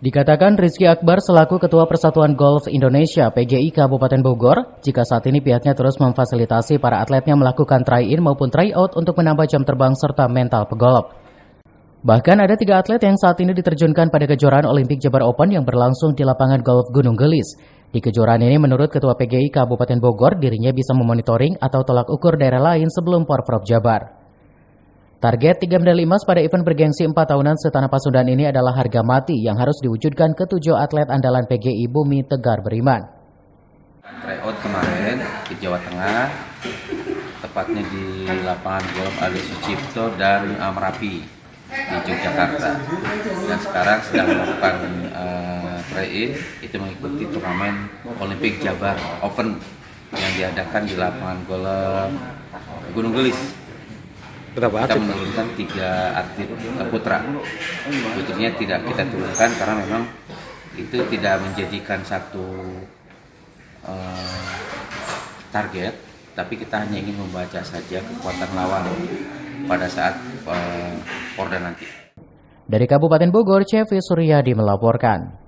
Dikatakan Rizky Akbar selaku Ketua Persatuan Golf Indonesia PGI Kabupaten Bogor, jika saat ini pihaknya terus memfasilitasi para atletnya melakukan try-in maupun try-out untuk menambah jam terbang serta mental pegolf. Bahkan ada 3 atlet yang saat ini diterjunkan pada kejuaraan Olimpik Jabar Open yang berlangsung di lapangan golf Gunung Gelis. Di kejuaraan ini menurut Ketua PGI Kabupaten Bogor, dirinya bisa memonitoring atau tolak ukur daerah lain sebelum Porprov Jabar. Target 3 medali emas pada event bergengsi 4 tahunan setanah Pasundan ini adalah harga mati yang harus diwujudkan ke 7 atlet andalan PGI Bumi Tegar Beriman. Tryout kemarin di Jawa Tengah, tepatnya di lapangan golf Ali Sucipto dan Merapi di Yogyakarta. Dan sekarang sedang melakukan try-in, itu mengikuti turnamen Olimpik Jabar Open yang diadakan di lapangan golf Gunung Gelis. Kita menurunkan 3 atlet putra. Putrinya tidak kita turunkan karena memang itu tidak menjadikan satu target, tapi kita hanya ingin membaca saja kekuatan lawan pada saat Porda nanti. Dari Kabupaten Bogor, CV Suryadi melaporkan.